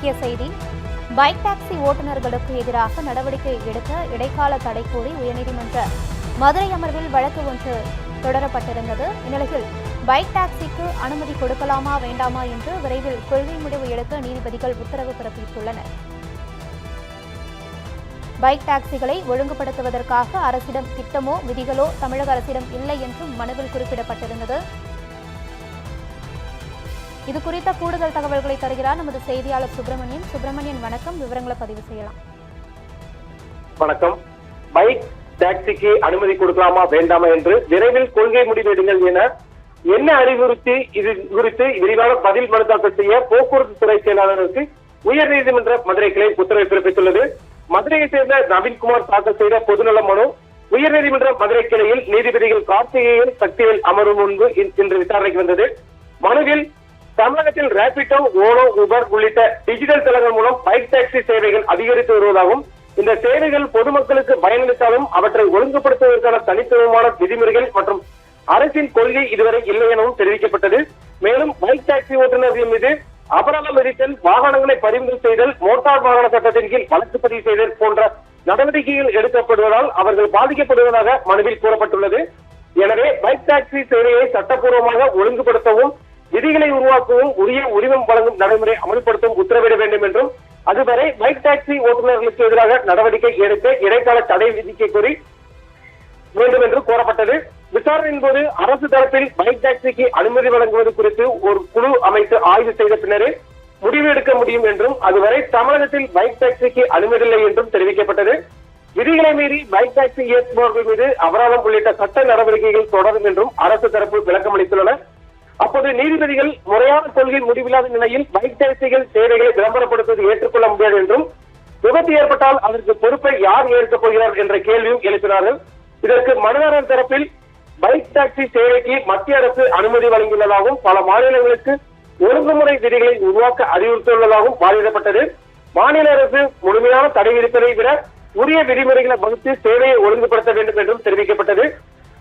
முக்கிய செய்தி. Bike taxi ஓட்டுநர்களுக்கு எதிராக நடவடிக்கை எடுக்க இடைக்கால தடை கோரி உயர்நீதிமன்ற மதுரை அமர்வில் வழக்கு ஒன்று தொடரப்பட்டிருந்தது. இந்நிலையில் பைக் டாக்ஸிக்கு அனுமதி கொடுக்கலாமா வேண்டாமா என்று விரைவில் கொள்கை முடிவு எடுக்க நீதிபதிகள் உத்தரவு பிறப்பித்துள்ளனர். பைக் டாக்ஸிகளை ஒழுங்குபடுத்துவதற்காக அரசிடம் திட்டமோ விதிகளோ தமிழக அரசிடம் இல்லை என்றும் மனுவில் குறிப்பிடப்பட்டிருந்தது. இது குறித்த கூடுதல் தகவல்களை தருகிறார் நமது செய்தியாளர் சுப்பிரமணியன். சுப்பிரமணியன், வணக்கம். விவரங்களை பதிவு செய்யலாம். வணக்கம். பைக் டாக்ஸிக்கு அனுமதி கொடுக்கலாமா வேண்டாமா என்று விரைவில் கொள்கை முடிவெடுங்கள் என என்ன அறிவுறுத்தி இது குறித்து விரிவான பதில் மனு தாக்கல் செய்ய போக்குவரத்து துறை செயலாளருக்கு உயர்நீதிமன்ற மதுரை கிளை உத்தரவு பிறப்பித்துள்ளது. மதுரையை சேர்ந்த நவீன்குமார் தாக்கல் செய்த பொதுநல மனு உயர்நீதிமன்ற மதுரை கிளையில் நீதிபதிகள் கார்த்திகேயன், சக்திவேல் அமர்வு முன்பு இன்று விசாரணைக்கு வந்தது. மனுவில் தமிழகத்தில் ரேபிடோ, ஓலோ, உபர் உள்ளிட்ட டிஜிட்டல் தளங்கள் மூலம் பைக் டாக்ஸி சேவைகள் அதிகரித்து வருவதாகவும் இந்த சேவைகள் பொதுமக்களுக்கு பயனளித்தாலும் அவற்றை ஒழுங்குபடுத்துவதற்கான தனித்துவமான விதிமுறைகள் மற்றும் அரசின் கொள்கை இதுவரை இல்லை எனவும் தெரிவிக்கப்பட்டது. மேலும் பைக் டாக்ஸி ஓட்டுநர்கள் மீது அபராதம் விதித்தல், வாகனங்களை பறிமுதல் செய்தல், மோட்டார் வாகன சட்டத்தின் கீழ் வழக்கு பதிவு செய்தல் போன்ற நடவடிக்கைகள் எடுக்கப்படுவதால் அவர்கள் பாதிக்கப்படுவதாக மனுவில் கூறப்பட்டுள்ளது. எனவே பைக் டாக்ஸி சேவையை சட்டப்பூர்வமாக ஒழுங்குபடுத்தவும் விதிகளை உருவாக்கவும் உரிய உரிமம் வழங்கும் நடைமுறை அமல்படுத்தவும் உத்தரவிட வேண்டும் என்றும் அதுவரை பைக் டாக்ஸி ஓட்டுநர்களுக்கு எதிராக நடவடிக்கை எடுக்க இடைக்கால தடை விதிக்க கோரி வேண்டும் என்று கோரப்பட்டது. விசாரணையின் போது அரசு தரப்பில் பைக் டாக்ஸிக்கு அனுமதி வழங்குவது குறித்து ஒரு குழு அமைத்து ஆய்வு செய்த பின்னரே முடிவு எடுக்க முடியும் என்றும் அதுவரை தமிழகத்தில் பைக் டாக்ஸிக்கு அனுமதி இல்லை என்றும் தெரிவிக்கப்பட்டது. விதிகளை மீறி பைக் டாக்ஸி இயக்குபவர்கள் மீது அபராதம் உள்ளிட்ட சட்ட நடவடிக்கைகள் தொடரும் என்றும் அரசு தரப்பு விளக்கம் அளித்துள்ளனர். அப்போது நீதிபதிகள் முறையான கொள்கை முடிவில்லாத நிலையில் பைக் டாக்ஸிகள் சேவைகளை விளம்பரப்படுத்துவது ஏற்றுக்கொள்ள முடியாது என்றும் விபத்து ஏற்பட்டால் அதற்கு பொறுப்பை யார் ஏற்கப் போகிறார் என்ற கேள்வியும் எழுப்பினார்கள். இதற்கு மனுதாரர் தரப்பில் பைக் டாக்ஸி சேவைக்கு மத்திய அரசு அனுமதி வழங்கியுள்ளதாகவும் பல மாநிலங்களுக்கு ஒழுங்குமுறை விதிகளை உருவாக்க அறிவுறுத்தியுள்ளதாகவும் வாதிடப்பட்டது. மாநில அரசு முழுமையான தடை விதிப்பதை விட உரிய விதிமுறைகளை வகுத்து சேவையை ஒழுங்குபடுத்த வேண்டும் என்றும் தெரிவிக்கப்பட்டது.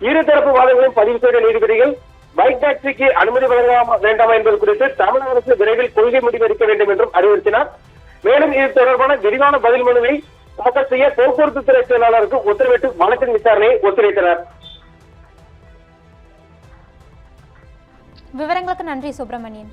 இருதரப்பு வாதங்களையும் பதிவு செய்த நீதிபதிகள் பைக் டாக்ஸிக்கு அனுமதி வழங்கலாமா வேண்டாமா என்பது குறித்து தமிழக அரசு விரைவில் கொள்கை முடிவு எடுக்க வேண்டும் என்றும் அறிவுறுத்தினார். மேலும் இது தொடர்பான விரிவான பதில் மனுவை தாக்கல் செய்ய போக்குவரத்து துறை செயலாளருக்கு உத்தரவிட்டு வழக்கின் விசாரணையை ஒத்திவைத்தனர். விவரங்களுக்கு நன்றி சுப்பிரமணியன்.